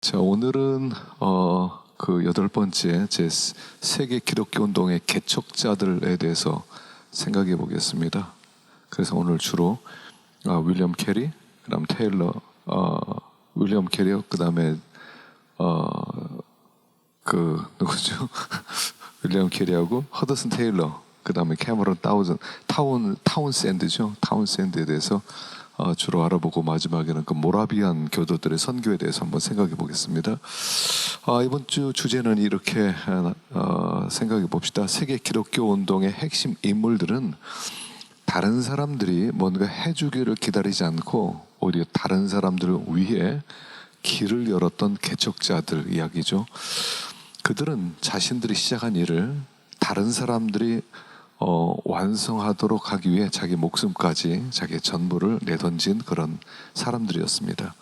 자, 오늘은 그 8번째 제 세계 기독교 운동의 개척자들에 대해서 생각해 보겠습니다. 그래서 오늘 주로 윌리엄 캐리, 그다음 테일러, 윌리엄 캐리요, 그다음에 그 누구죠? 윌리엄 캐리하고 허더슨 테일러, 그다음에 캐머런 타운샌드죠. 타운샌드에 대해서 주로 알아보고, 마지막에는 그 모라비안 교도들의 선교에 대해서 한번 생각해 보겠습니다. 이번 주 주제는 이렇게 생각해 봅시다. 세계 기독교 운동의 핵심 인물들은 다른 사람들이 뭔가 해주기를 기다리지 않고 오히려 다른 사람들을 위해 길을 열었던 개척자들 이야기죠. 그들은 자신들이 시작한 일을 다른 사람들이 완성하도록 하기 위해 자기 목숨까지, 자기의 전부를 내던진 그런 사람들이었습니다.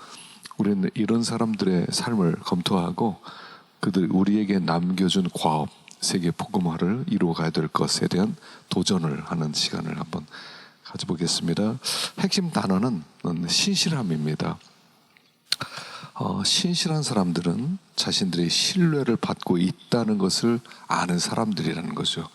우리는 이런 사람들의 삶을 검토하고 그들이 우리에게 남겨준 과업, 세계 복음화를 이루어가야 될 것에 대한 도전을 하는 시간을 한번 가져보겠습니다. 핵심 단어는 신실함입니다. 신실한 사람들은 자신들이 신뢰를 받고 있다는 것을 아는 사람들이라는 거죠.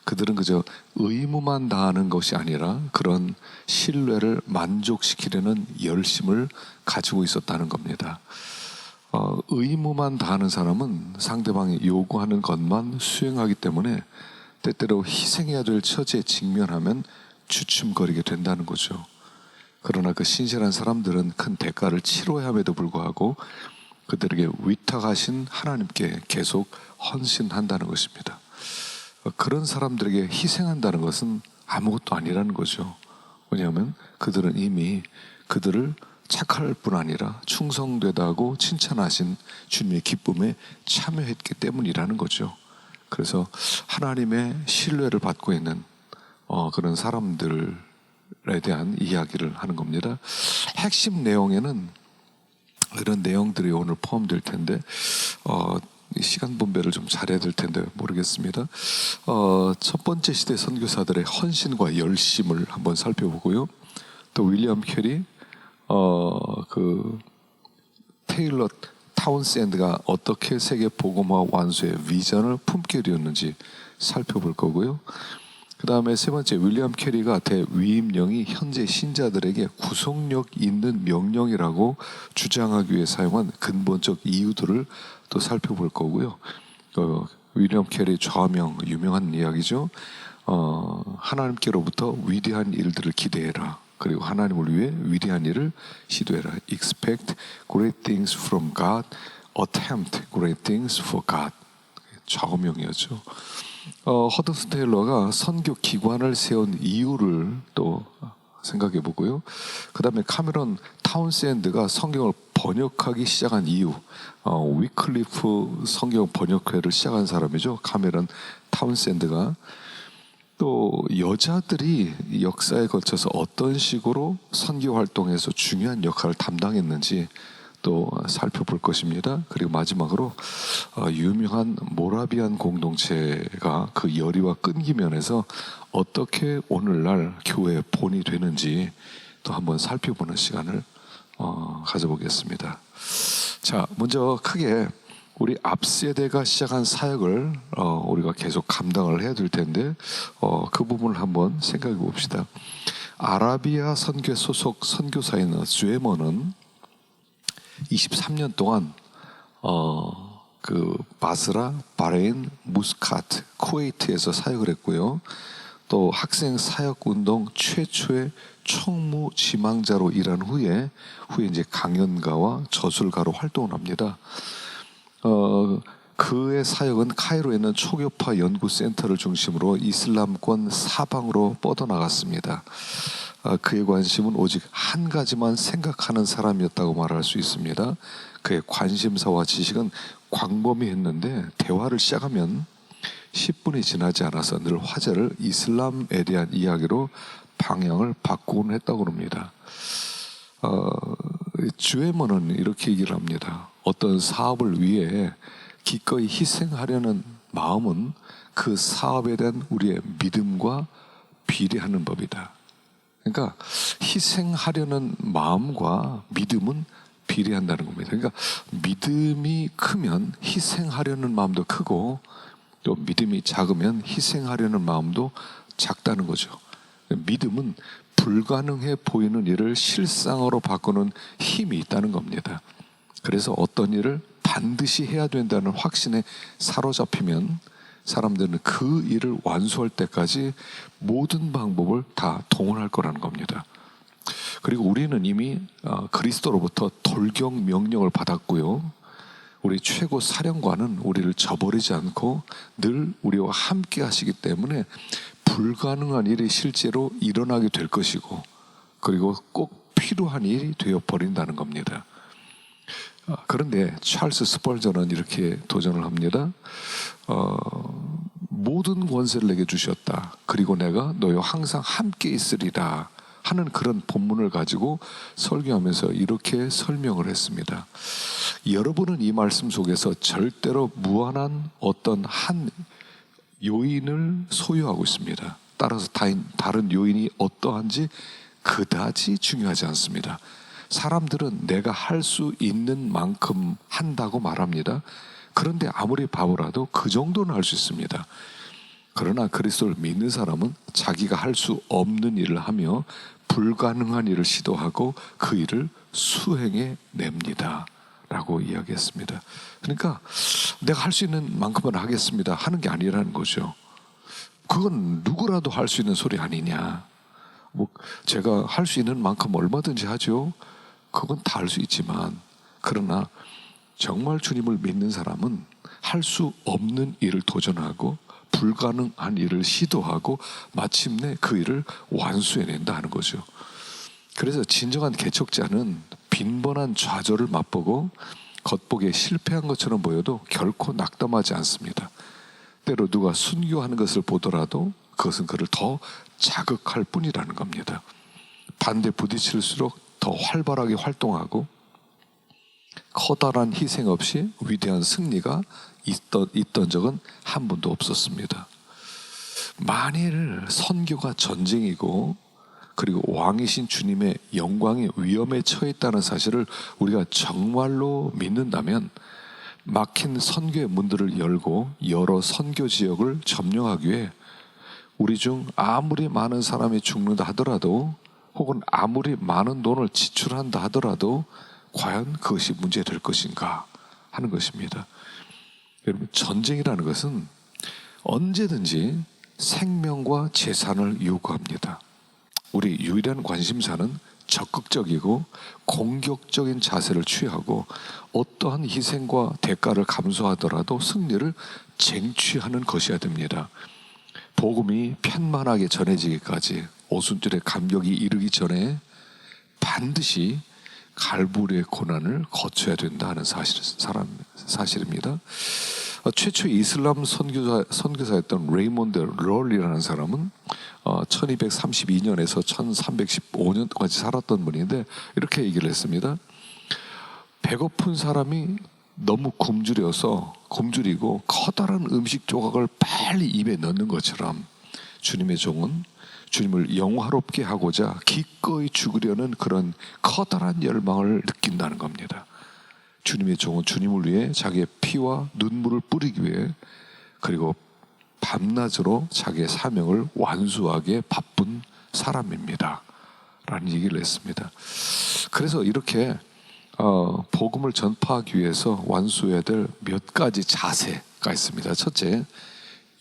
그들은 그저 의무만 다하는 것이 아니라 그런 신뢰를 만족시키려는 열심을 가지고 있었다는 겁니다. 의무만 다하는 사람은 상대방이 요구하는 것만 수행하기 때문에 때때로 희생해야 될 처지에 직면하면 주춤거리게 된다는 거죠. 그러나 그 신실한 사람들은 큰 대가를 치러야 함에도 불구하고 그들에게 위탁하신 하나님께 계속 헌신한다는 것입니다. 그런 사람들에게 희생한다는 것은 아무것도 아니라는 거죠. 왜냐하면 그들은 이미 그들을 착할 뿐 아니라 충성되다고 칭찬하신 주님의 기쁨에 참여했기 때문이라는 거죠. 그래서 하나님의 신뢰를 받고 있는 그런 사람들에 대한 이야기를 하는 겁니다. 핵심 내용에는 이런 내용들이 오늘 포함될 텐데 시간 분배를 좀 잘해야 될 텐데 모르겠습니다. 첫 번째 시대 선교사들의 헌신과 열심을 한번 살펴보고요. 또 윌리엄 캐리, 그 테일러 타운샌드가 어떻게 세계 복음화 완수의 비전을 품게 되었는지 살펴볼 거고요. 그 다음에 세 번째, 윌리엄 캐리가 대위임령이 현재 신자들에게 구속력 있는 명령이라고 주장하기 위해 사용한 근본적 이유들을 또 살펴볼 거고요. 윌리엄 캐리 좌명, 유명한 이야기죠. 하나님께로부터 위대한 일들을 기대해라. 그리고 하나님을 위해 위대한 일을 시도해라. Expect great things from God. Attempt great things for God. 좌우명이었죠. 허더슨 테일러가 선교 기관을 세운 이유를 또 생각해 보고요. 그 다음에 카메론 타운샌드가 성경을 번역하기 시작한 이유, 위클리프 성경 번역회를 시작한 사람이죠. 카메론 타운샌드가. 또 여자들이 역사에 걸쳐서 어떤 식으로 선교 활동에서 중요한 역할을 담당했는지 또 살펴볼 것입니다. 그리고 마지막으로 유명한 모라비안 공동체가 그 열의와 끈기 면에서 어떻게 오늘날 교회의 본이 되는지 또 한번 살펴보는 시간을 가져보겠습니다. 자, 먼저 크게 우리 앞 세대가 시작한 사역을 우리가 계속 감당을 해야 될 텐데 그 부분을 한번 생각해 봅시다. 아라비아 선교 소속 선교사인 즈웨머는 23년 동안 그 바스라, 바레인, 무스카트, 쿠웨이트에서 사역을 했고요. 또 학생 사역운동 최초의 총무지망자로 일한 후에 이제 강연가와 저술가로 활동을 합니다. 그의 사역은 카이로에 있는 초교파 연구센터를 중심으로 이슬람권 사방으로 뻗어나갔습니다. 그의 관심은 오직 한 가지만 생각하는 사람이었다고 말할 수 있습니다. 그의 관심사와 지식은 광범위했는데 대화를 시작하면 10분이 지나지 않아서 늘 화제를 이슬람에 대한 이야기로 방향을 바꾸곤 했다고 합니다. 즈웨머는 이렇게 얘기를 합니다. 어떤 사업을 위해 기꺼이 희생하려는 마음은 그 사업에 대한 우리의 믿음과 비례하는 법이다. 그러니까 희생하려는 마음과 믿음은 비례한다는 겁니다. 그러니까 믿음이 크면 희생하려는 마음도 크고 또 믿음이 작으면 희생하려는 마음도 작다는 거죠. 믿음은 불가능해 보이는 일을 실상으로 바꾸는 힘이 있다는 겁니다. 그래서 어떤 일을 반드시 해야 된다는 확신에 사로잡히면 사람들은 그 일을 완수할 때까지 모든 방법을 다 동원할 거라는 겁니다. 그리고 우리는 이미 그리스도로부터 돌격 명령을 받았고요. 우리 최고 사령관은 우리를 저버리지 않고 늘 우리와 함께 하시기 때문에 불가능한 일이 실제로 일어나게 될 것이고 그리고 꼭 필요한 일이 되어버린다는 겁니다. 그런데 찰스 스펄전은 이렇게 도전을 합니다. 모든 권세를 내게 주셨다. 그리고 내가 너희와 항상 함께 있으리라 하는 그런 본문을 가지고 설교하면서 이렇게 설명을 했습니다. 여러분은 이 말씀 속에서 절대로 무한한 어떤 한 요인을 소유하고 있습니다. 따라서 다른 요인이 어떠한지 그다지 중요하지 않습니다. 사람들은 내가 할 수 있는 만큼 한다고 말합니다. 그런데 아무리 바보라도 그 정도는 할 수 있습니다. 그러나 그리스도를 믿는 사람은 자기가 할 수 없는 일을 하며 불가능한 일을 시도하고 그 일을 수행해 냅니다 라고 이야기했습니다. 그러니까 내가 할 수 있는 만큼은 하겠습니다 하는 게 아니라는 거죠. 그건 누구라도 할 수 있는 소리 아니냐. 제가 할 수 있는 만큼 얼마든지 하죠. 그건 다 할 수 있지만 그러나 정말 주님을 믿는 사람은 할 수 없는 일을 도전하고 불가능한 일을 시도하고 마침내 그 일을 완수해낸다 하는 거죠. 그래서 진정한 개척자는 빈번한 좌절을 맛보고 겉보기에 실패한 것처럼 보여도 결코 낙담하지 않습니다. 때로 누가 순교하는 것을 보더라도 그것은 그를 더 자극할 뿐이라는 겁니다. 반대 부딪힐수록 더 활발하게 활동하고 커다란 희생 없이 위대한 승리가 있던 적은 한 번도 없었습니다. 만일 선교가 전쟁이고 그리고 왕이신 주님의 영광이 위험에 처해 있다는 사실을 우리가 정말로 믿는다면 막힌 선교의 문들을 열고 여러 선교 지역을 점령하기 위해 우리 중 아무리 많은 사람이 죽는다 하더라도 혹은 아무리 많은 돈을 지출한다 하더라도 과연 그것이 문제될 것인가 하는 것입니다. 여러분, 전쟁이라는 것은 언제든지 생명과 재산을 요구합니다. 우리 유일한 관심사는 적극적이고 공격적인 자세를 취하고 어떠한 희생과 대가를 감수하더라도 승리를 쟁취하는 것이어야 됩니다. 복음이 편만하게 전해지기까지 오순절의 감격이 이르기 전에 반드시 갈보리의 고난을 거쳐야 된다 하는 사실입니다. 최초 이슬람 선교사였던 레이몬드 럴이라는 사람은 1232년에서 1315년까지 살았던 분인데 이렇게 얘기를 했습니다. 배고픈 사람이 너무 굶주리고 커다란 음식 조각을 빨리 입에 넣는 것처럼 주님의 종은 주님을 영화롭게 하고자 기꺼이 죽으려는 그런 커다란 열망을 느낀다는 겁니다. 주님의 종은 주님을 위해 자기의 피와 눈물을 뿌리기 위해 그리고 밤낮으로 자기의 사명을 완수하기에 바쁜 사람입니다 라는 얘기를 했습니다. 그래서 이렇게 복음을 전파하기 위해서 완수해야 될 몇 가지 자세가 있습니다. 첫째,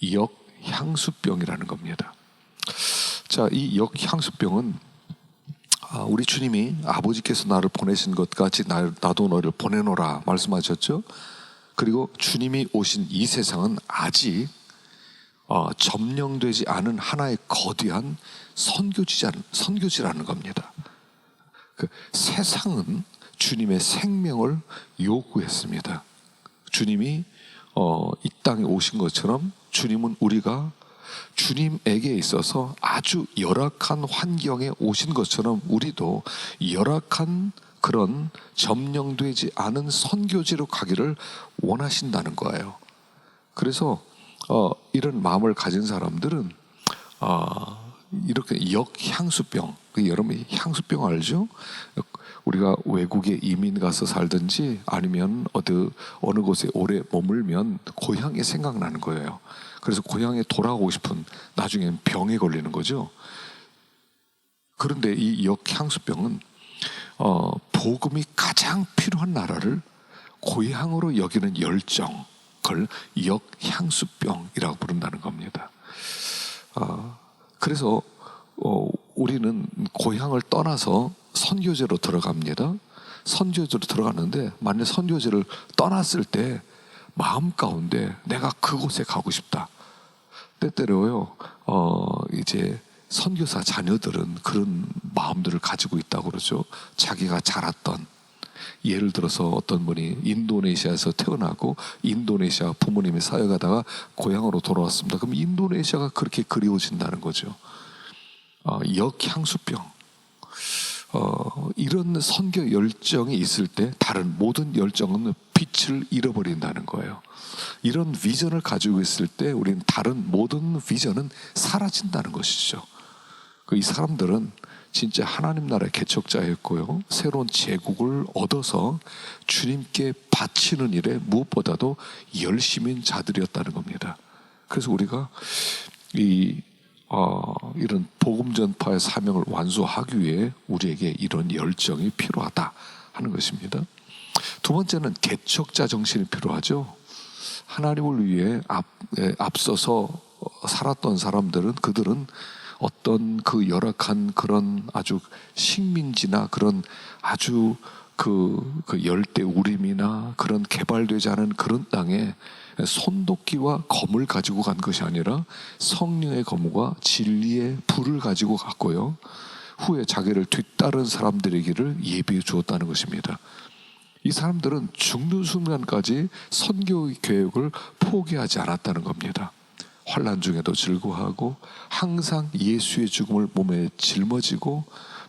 역향수병이라는 겁니다. 자, 이 역향수병은 우리 주님이 아버지께서 나를 보내신 것 같이 나도 너를 보내노라 말씀하셨죠. 그리고 주님이 오신 이 세상은 아직 점령되지 않은 하나의 거대한 선교지라는 겁니다. 그 세상은 주님의 생명을 요구했습니다. 주님이 이 땅에 오신 것처럼 주님은 우리가 주님에게 있어서 아주 열악한 환경에 오신 것처럼 우리도 열악한 그런 점령되지 않은 선교지로 가기를 원하신다는 거예요. 그래서 이런 마음을 가진 사람들은 이렇게 역향수병, 여러분 향수병 알죠? 우리가 외국에 이민 가서 살든지 아니면 어느 곳에 오래 머물면 고향이 생각나는 거예요. 그래서 고향에 돌아오고 싶은, 나중엔 병에 걸리는 거죠. 그런데 이 역향수병은 복음이 가장 필요한 나라를 고향으로 여기는 열정, 그걸 역향수병이라고 부른다는 겁니다. 그래서 우리는 고향을 떠나서 선교제로 들어갑니다. 선교제로 들어가는데 만약 선교제를 떠났을 때 마음 가운데 내가 그곳에 가고 싶다. 때때로요, 이제 선교사 자녀들은 그런 마음들을 가지고 있다고 그러죠. 자기가 자랐던, 예를 들어서 어떤 분이 인도네시아에서 태어나고 인도네시아 부모님이 사역하다가 고향으로 돌아왔습니다. 그럼 인도네시아가 그렇게 그리워진다는 거죠. 역향수병. 이런 선교 열정이 있을 때 다른 모든 열정은 빛을 잃어버린다는 거예요. 이런 비전을 가지고 있을 때 우리는 다른 모든 비전은 사라진다는 것이죠. 이 사람들은 진짜 하나님 나라의 개척자였고요, 새로운 제국을 얻어서 주님께 바치는 일에 무엇보다도 열심인 자들이었다는 겁니다. 그래서 우리가 이런 복음 전파의 사명을 완수하기 위해 우리에게 이런 열정이 필요하다 하는 것입니다. 두 번째는 개척자 정신이 필요하죠. 하나님을 위해 앞서서 살았던 사람들은, 그들은 어떤 그 열악한 그런 아주 식민지나 그런 아주 그 열대 우림이나 그런 개발되지 않은 그런 땅에 손도끼와 검을 가지고 간 것이 아니라 성령의 검과 진리의 불을 가지고 갔고요, 후에 자기를 뒤따른 사람들에게를 예비해 주었다는 것입니다. 이 사람들은 죽는 순간까지 선교 계획을 포기하지 않았다는 겁니다. 환난 중에도 즐거워하고 항상 예수의 죽음을 몸에 짊어지고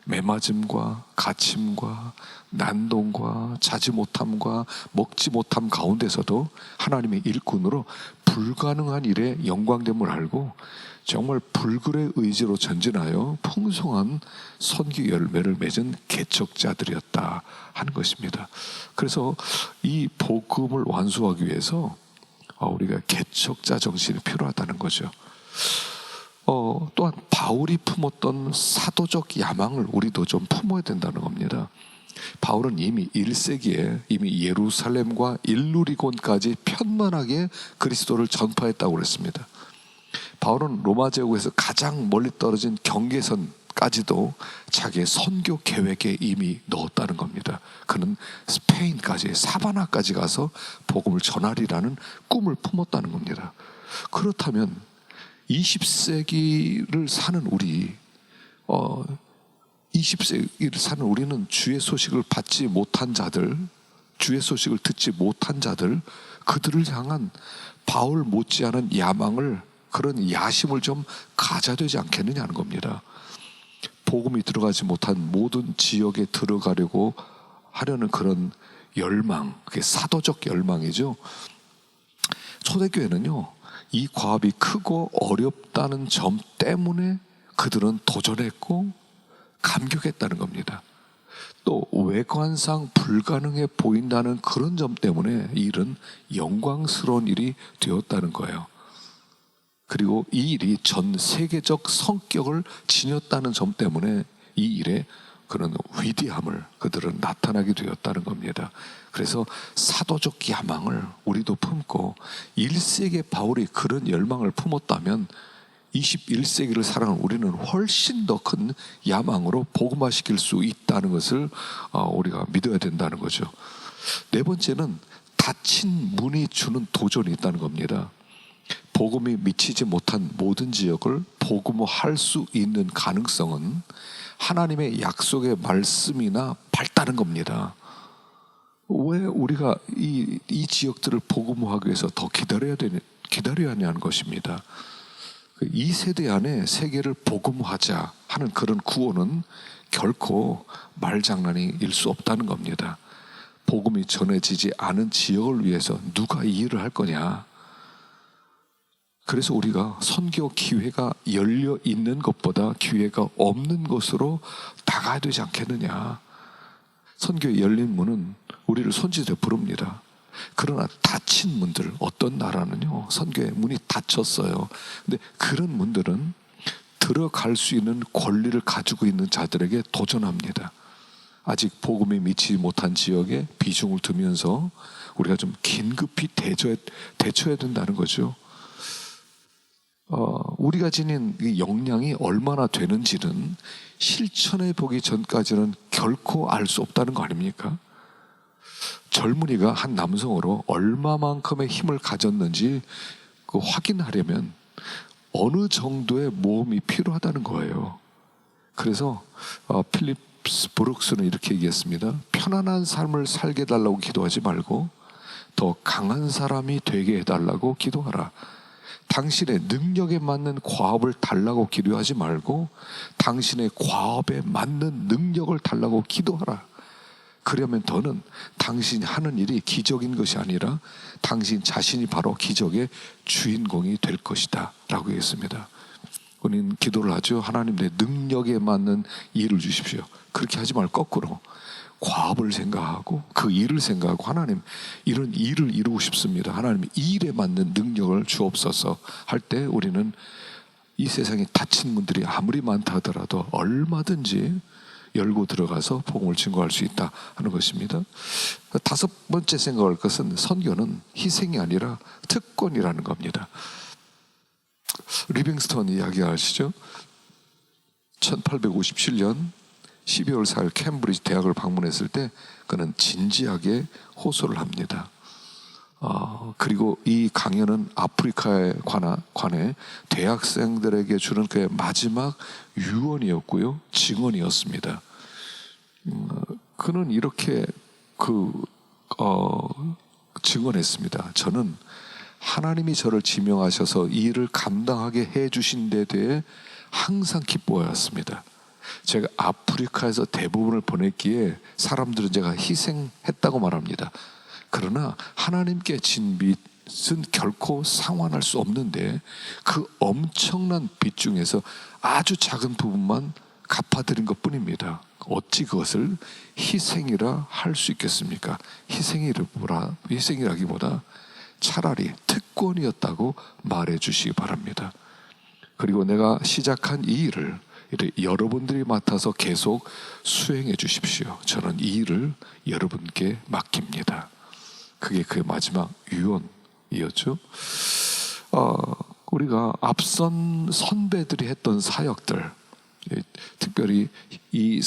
매맞음과 갇힘과 난동과 자지 못함과 먹지 못함 가운데서도 하나님의 일꾼으로 불가능한 일에 영광됨을 알고 정말 불굴의 의지로 전진하여 풍성한 선교 열매를 맺은 개척자들이었다 하는 것입니다. 그래서 이 복음을 완수하기 위해서 우리가 개척자 정신이 필요하다는 거죠. 또한 바울이 품었던 사도적 야망을 우리도 좀 품어야 된다는 겁니다. 바울은 이미 1세기에 이미 예루살렘과 일루리곤까지 편만하게 그리스도를 전파했다고 그랬습니다. 바울은 로마 제국에서 가장 멀리 떨어진 경계선까지도 자기의 선교 계획에 이미 넣었다는 겁니다. 그는 스페인까지, 사바나까지 가서 복음을 전하리라는 꿈을 품었다는 겁니다. 그렇다면 20세기를 사는 우리, 20세기를 사는 우리는 주의 소식을 받지 못한 자들, 주의 소식을 듣지 못한 자들, 그들을 향한 바울 못지않은 야망을, 그런 야심을 좀 가져야 되지 않겠느냐는 겁니다. 복음이 들어가지 못한 모든 지역에 들어가려고 하려는 그런 열망, 그게 사도적 열망이죠. 초대교회는요, 이 과업이 크고 어렵다는 점 때문에 그들은 도전했고 감격했다는 겁니다. 또 외관상 불가능해 보인다는 그런 점 때문에 이 일은 영광스러운 일이 되었다는 거예요. 그리고 이 일이 전 세계적 성격을 지녔다는 점 때문에 이 일에 그런 위대함을 그들은 나타나게 되었다는 겁니다. 그래서 사도적 야망을 우리도 품고 1세기 바울이 그런 열망을 품었다면 21세기를 살아가는 우리는 훨씬 더 큰 야망으로 복음화시킬 수 있다는 것을 우리가 믿어야 된다는 거죠. 네 번째는 닫힌 문이 주는 도전이 있다는 겁니다. 복음이 미치지 못한 모든 지역을 복음화할 수 있는 가능성은 하나님의 약속의 말씀이나 밝다는 겁니다. 왜 우리가 이 지역들을 복음화하기 위해서 더 기다려야 하냐는 것입니다. 이 세대 안에 세계를 복음화하자 하는 그런 구호는 결코 말장난일 수 없다는 겁니다. 복음이 전해지지 않은 지역을 위해서 누가 이 일을 할 거냐. 그래서 우리가 선교 기회가 열려 있는 것보다 기회가 없는 곳으로 나가야 되지 않겠느냐. 선교의 열린 문은 우리를 손짓에 부릅니다. 그러나 닫힌 문들, 어떤 나라는요 선교의 문이 닫혔어요. 근데 그런 문들은 들어갈 수 있는 권리를 가지고 있는 자들에게 도전합니다. 아직 복음이 미치지 못한 지역에 비중을 두면서 우리가 좀 긴급히 대처해야 된다는 거죠. 우리가 지닌 이 역량이 얼마나 되는지는 실천해 보기 전까지는 결코 알 수 없다는 거 아닙니까? 젊은이가 한 남성으로 얼마만큼의 힘을 가졌는지 그 확인하려면 어느 정도의 모험이 필요하다는 거예요. 그래서 필립스 브룩스는 이렇게 얘기했습니다. 편안한 삶을 살게 해달라고 기도하지 말고 더 강한 사람이 되게 해달라고 기도하라. 당신의 능력에 맞는 과업을 달라고 기도하지 말고 당신의 과업에 맞는 능력을 달라고 기도하라. 그러면 더는 당신이 하는 일이 기적인 것이 아니라 당신 자신이 바로 기적의 주인공이 될 것이다 라고 했습니다. 우리는 기도를 하죠. 하나님 내 능력에 맞는 일을 주십시오. 그렇게 하지 말고 거꾸로 과업을 생각하고 그 일을 생각하고 하나님 이런 일을 이루고 싶습니다. 하나님 이 일에 맞는 능력을 주옵소서 할 때 우리는 이 세상에 닫힌 문들이 아무리 많다 하더라도 얼마든지 열고 들어가서 복음을 증거할 수 있다 하는 것입니다. 다섯 번째 생각할 것은 선교는 희생이 아니라 특권이라는 겁니다. 리빙스턴 이야기 아시죠? 1857년 12월 4일 캠브리지 대학을 방문했을 때 그는 진지하게 호소를 합니다. 그리고 이 강연은 아프리카에 관해 대학생들에게 주는 그의 마지막 유언이었고요, 증언이었습니다. 그는 이렇게 증언했습니다. 저는 하나님이 저를 지명하셔서 이 일을 감당하게 해주신 데 대해 항상 기뻐해왔습니다. 제가 아프리카에서 대부분을 보냈기에 사람들은 제가 희생했다고 말합니다. 그러나 하나님께 진 빚은 결코 상환할 수 없는데 그 엄청난 빚 중에서 아주 작은 부분만 갚아드린 것 뿐입니다. 어찌 그것을 희생이라 할 수 있겠습니까? 희생이라기보다 차라리 특권이었다고 말해 주시기 바랍니다. 그리고 내가 시작한 이 일을 여러분들이 맡아서 계속 수행해 주십시오. 저는 이 일을 여러분께 맡깁니다. 그게 그의 마지막 유언이었죠. 우리가 앞선 선배들이 했던 사역들, 특별히 이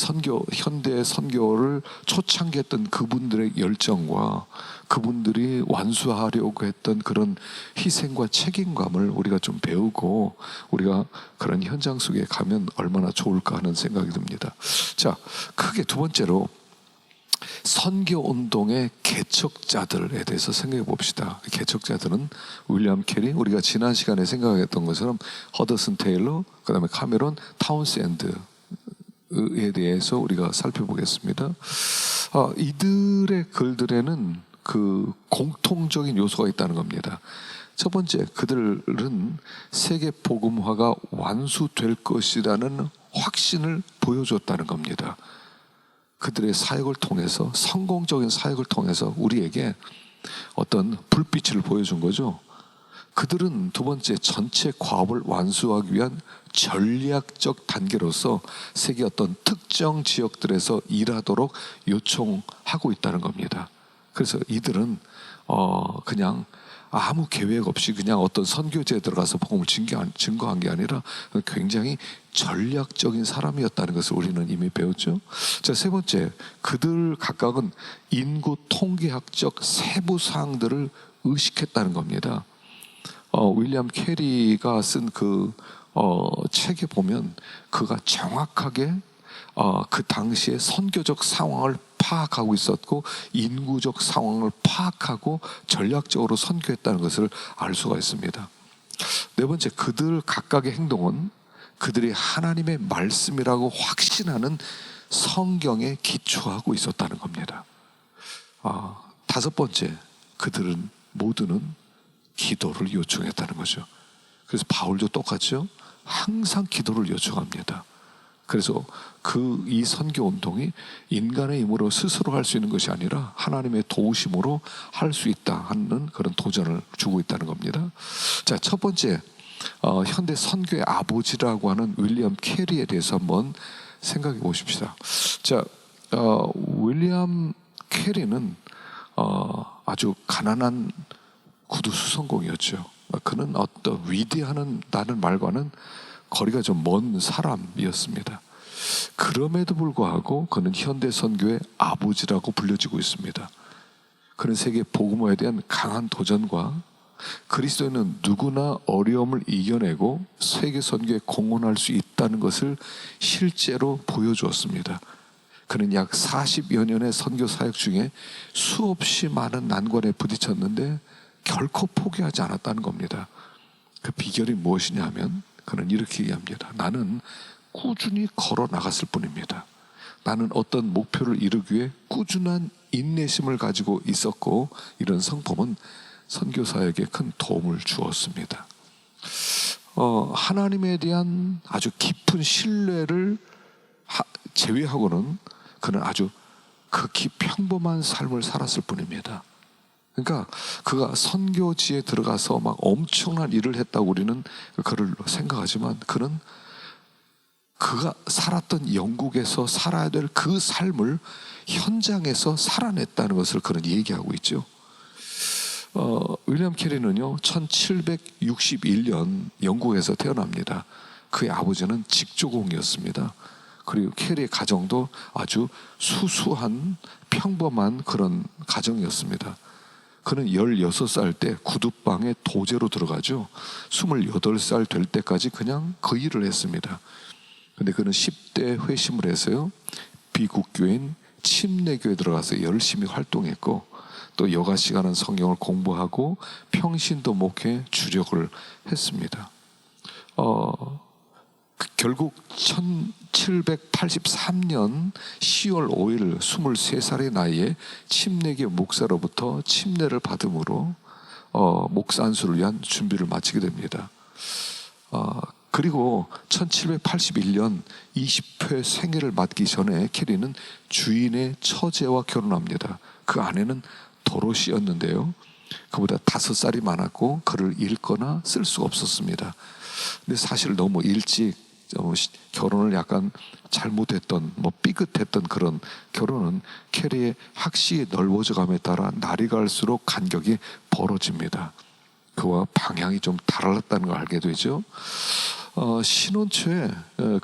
현대 선교를 초창기했던 그분들의 열정과 그분들이 완수하려고 했던 그런 희생과 책임감을 우리가 좀 배우고 우리가 그런 현장 속에 가면 얼마나 좋을까 하는 생각이 듭니다. 자, 크게 두 번째로 선교 운동의 개척자들에 대해서 생각해 봅시다. 개척자들은 윌리엄 캐리, 우리가 지난 시간에 생각했던 것처럼 허더슨 테일러, 그 다음에 카메론 타운샌드에 대해서 우리가 살펴보겠습니다. 이들의 글들에는 그 공통적인 요소가 있다는 겁니다. 첫 번째, 그들은 세계 복음화가 완수될 것이라는 확신을 보여줬다는 겁니다. 그들의 사역을 통해서, 성공적인 사역을 통해서 우리에게 어떤 불빛을 보여준 거죠. 그들은 두 번째, 전체 과업을 완수하기 위한 전략적 단계로서 세계 어떤 특정 지역들에서 일하도록 요청하고 있다는 겁니다. 그래서 이들은 그냥 아무 계획 없이 그냥 어떤 선교지에 들어가서 복음을 증거한 게 아니라 굉장히 전략적인 사람이었다는 것을 우리는 이미 배웠죠. 자, 세 번째, 그들 각각은 인구 통계학적 세부 사항들을 의식했다는 겁니다. 윌리엄 캐리가 쓴 그 책에 보면 그가 정확하게 그 당시의 선교적 상황을 파악하고 있었고 인구적 상황을 파악하고 전략적으로 선교했다는 것을 알 수가 있습니다. 네 번째, 그들 각각의 행동은 그들이 하나님의 말씀이라고 확신하는 성경에 기초하고 있었다는 겁니다. 다섯 번째, 그들은 모두는 기도를 요청했다는 거죠. 그래서 바울도 똑같죠. 항상 기도를 요청합니다. 그래서 이 선교 운동이 인간의 힘으로 스스로 할 수 있는 것이 아니라 하나님의 도우심으로 할 수 있다 하는 그런 도전을 주고 있다는 겁니다. 자, 첫 번째, 현대 선교의 아버지라고 하는 윌리엄 캐리에 대해서 한번 생각해 보십시다. 자, 윌리엄 캐리는 아주 가난한 구두 수선공이었죠. 그는 어떤 위대하다는 말과는 거리가 좀 먼 사람이었습니다. 그럼에도 불구하고 그는 현대 선교의 아버지라고 불려지고 있습니다. 그는 세계 복음화에 대한 강한 도전과 그리스도인은 누구나 어려움을 이겨내고 세계 선교에 공헌할 수 있다는 것을 실제로 보여주었습니다. 그는 약 40여 년의 선교 사역 중에 수없이 많은 난관에 부딪혔는데 결코 포기하지 않았다는 겁니다. 그 비결이 무엇이냐 하면 그는 이렇게 얘기합니다. 나는 꾸준히 걸어 나갔을 뿐입니다. 나는 어떤 목표를 이루기 위해 꾸준한 인내심을 가지고 있었고, 이런 성품은 선교 사역에 큰 도움을 주었습니다. 하나님에 대한 아주 깊은 신뢰를 제외하고는 그는 아주 극히 평범한 삶을 살았을 뿐입니다. 그러니까 그가 선교지에 들어가서 막 엄청난 일을 했다고 우리는 그를 생각하지만, 그는 그가 살았던 영국에서 살아야 될 그 삶을 현장에서 살아냈다는 것을 그는 얘기하고 있죠. 윌리엄 캐리는요, 1761년 영국에서 태어납니다. 그의 아버지는 직조공이었습니다. 그리고 캐리의 가정도 아주 수수한 평범한 그런 가정이었습니다. 그는 16살 때 구두방에 도제로 들어가죠. 28살 될 때까지 그냥 그 일을 했습니다. 근데 그는 10대 회심을 해서요, 비국교인 침례교에 들어가서 열심히 활동했고, 또 여가 시간은 성경을 공부하고 평신도 목회에 주력을 했습니다. 결국 1783년 10월 5일 23살의 나이에 침례교 목사로부터 침례를 받음으로 목사 안수를 위한 준비를 마치게 됩니다. 그리고 1781년 20회 생일을 맞기 전에 캐리는 주인의 처제와 결혼합니다. 그 아내는 도로시였는데요, 그보다 5살이 많았고 글을 읽거나 쓸 수가 없었습니다. 근데 사실 너무 일찍 결혼을 약간 잘못했던, 삐끗했던 그런 결혼은 캐리의 학식이 넓어져감에 따라 날이 갈수록 간격이 벌어집니다. 그와 방향이 좀 달랐다는 걸 알게 되죠. 신혼 초에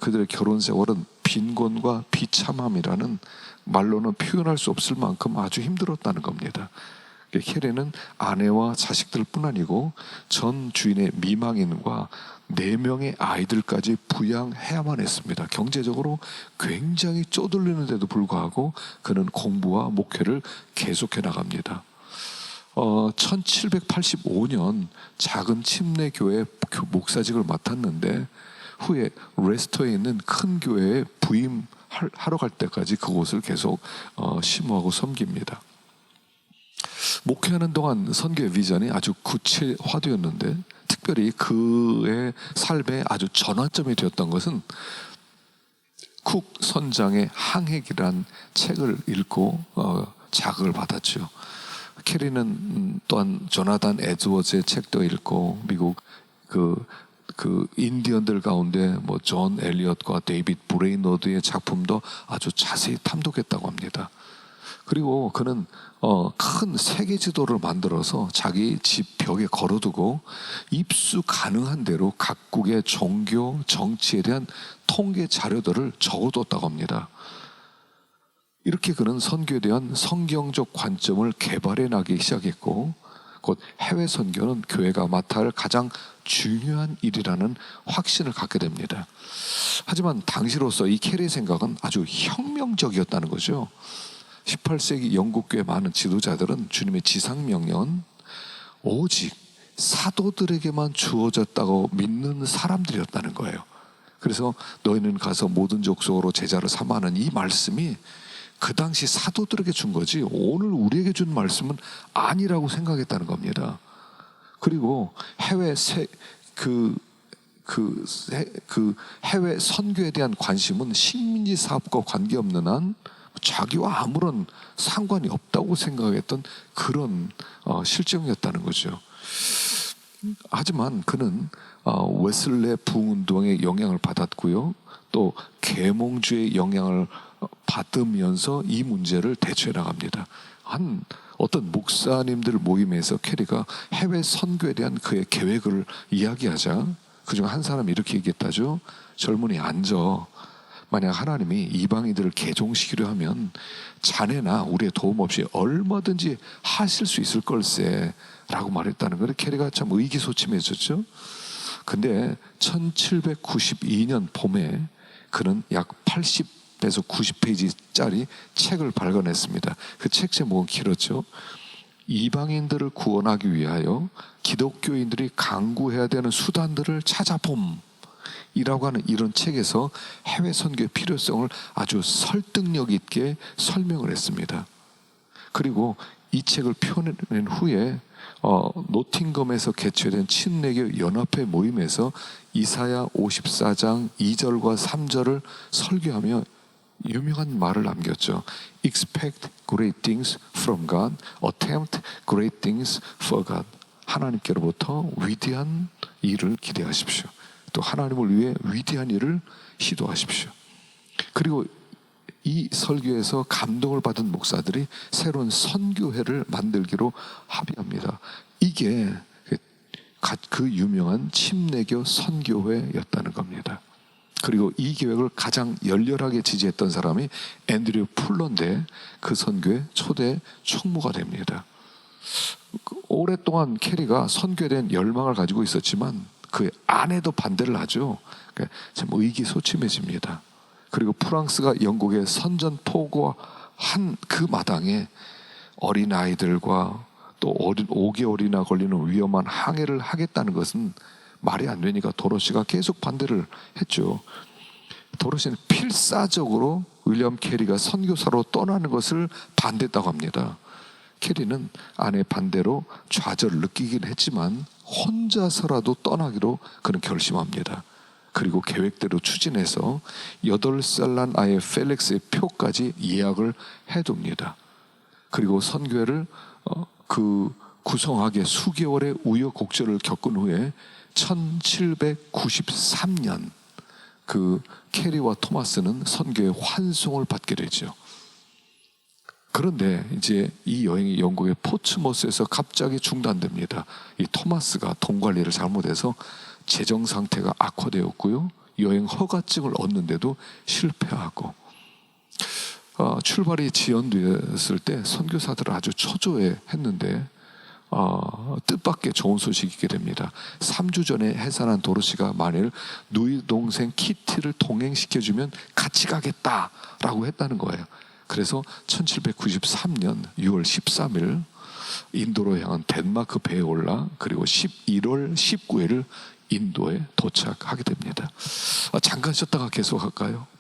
그들의 결혼 생활은 빈곤과 비참함이라는 말로는 표현할 수 없을 만큼 아주 힘들었다는 겁니다. 캐리는 아내와 자식들 뿐 아니고 전 주인의 미망인과 4명의 아이들까지 부양해야만 했습니다. 경제적으로 굉장히 쪼들리는데도 불구하고 그는 공부와 목회를 계속해 나갑니다. 1785년 작은 침례교회 목사직을 맡았는데, 후에 레스터에 있는 큰 교회에 부임하러 갈 때까지 그곳을 계속 심호하고 섬깁니다. 목회하는 동안 선교의 비전이 아주 구체화되었는데, 특별히 그의 삶에 아주 전환점이 되었던 것은 쿡 선장의 항해기란 책을 읽고 자극을 받았죠. 캐리는 또한 조나단 에드워즈의 책도 읽고, 미국 그 인디언들 가운데 존 엘리엇과 데이빗 브레이너드의 작품도 아주 자세히 탐독했다고 합니다. 그리고 그는 큰 세계 지도를 만들어서 자기 집 벽에 걸어두고 입수 가능한 대로 각국의 종교, 정치에 대한 통계 자료들을 적어뒀다고 합니다. 이렇게 그는 선교에 대한 성경적 관점을 개발해 나가기 시작했고, 곧 해외 선교는 교회가 맡아야 할 가장 중요한 일이라는 확신을 갖게 됩니다. 하지만 당시로서 이 캐리의 생각은 아주 혁명적이었다는 거죠. 18세기 영국교회 많은 지도자들은 주님의 지상명령은 오직 사도들에게만 주어졌다고 믿는 사람들이었다는 거예요. 그래서 너희는 가서 모든 족속으로 제자를 삼아하는 이 말씀이 그 당시 사도들에게 준 거지 오늘 우리에게 준 말씀은 아니라고 생각했다는 겁니다. 그리고 해외 그 그 해외 선교에 대한 관심은 식민지 사업과 관계없는 한 자기와 아무런 상관이 없다고 생각했던 그런 실정이었다는 거죠. 하지만 그는 웨슬레 부흥운동의 영향을 받았고요. 또 계몽주의 영향을 받으면서 이 문제를 대처해 나갑니다. 어떤 목사님들 모임에서 캐리가 해외 선교에 대한 그의 계획을 이야기하자 그중 한 사람이 이렇게 얘기했다죠. 젊은이 앉아. 만약 하나님이 이방인들을 개종시키려 하면 자네나 우리의 도움 없이 얼마든지 하실 수 있을 걸세 라고 말했다는 거예요. 캐리가 참 의기소침해졌죠. 근데 1792년 봄에 그는 약 80에서 90페이지짜리 책을 발간했습니다. 그 책 제목은 길었죠. 이방인들을 구원하기 위하여 기독교인들이 강구해야 되는 수단들을 찾아봄 이라고 하는 이런 책에서 해외 선교의 필요성을 아주 설득력 있게 설명을 했습니다. 그리고 이 책을 펴낸 후에 노팅검에서 개최된 친내교 연합회 모임에서 이사야 54장 2절과 3절을 설교하며 유명한 말을 남겼죠. Expect great things from God, attempt great things for God. 하나님께로부터 위대한 일을 기대하십시오. 또 하나님을 위해 위대한 일을 시도하십시오. 그리고 이 설교에서 감동을 받은 목사들이 새로운 선교회를 만들기로 합의합니다. 이게 그 유명한 침례교 선교회였다는 겁니다. 그리고 이 계획을 가장 열렬하게 지지했던 사람이 앤드류 풀러인데 그 선교의 초대 총무가 됩니다. 오랫동안 캐리가 선교에 대한 열망을 가지고 있었지만 그 아내도 반대를 하죠. 참 의기소침해집니다. 그리고 프랑스가 영국에 선전포고한 그 마당에 어린아이들과 또 5개월이나 걸리는 위험한 항해를 하겠다는 것은 말이 안 되니까 도로시가 계속 반대를 했죠. 도로시는 필사적으로 윌리엄 캐리가 선교사로 떠나는 것을 반대했다고 합니다. 캐리는 아내 반대로 좌절을 느끼긴 했지만 혼자서라도 떠나기로 그는 결심합니다. 그리고 계획대로 추진해서 8살 난 아이 펠릭스의 표까지 예약을 해둡니다. 그리고 선교회를 구성하기에 수개월의 우여곡절을 겪은 후에 1793년 그 캐리와 토마스는 선교의 환송을 받게 되죠. 그런데 이제 이 여행이 영국의 포츠머스에서 갑자기 중단됩니다. 이 토마스가 돈 관리를 잘못해서 재정 상태가 악화되었고요. 여행 허가증을 얻는데도 실패하고 출발이 지연되었을 때 선교사들을 아주 초조해했는데 뜻밖의 좋은 소식이 있게 됩니다. 3주 전에 해산한 도로시가 만일 누이 동생 키티를 동행시켜주면 같이 가겠다라고 했다는 거예요. 그래서 1793년 6월 13일 인도로 향한 덴마크 배에 올라 그리고 11월 19일 인도에 도착하게 됩니다. 잠깐 쉬었다가 계속할까요?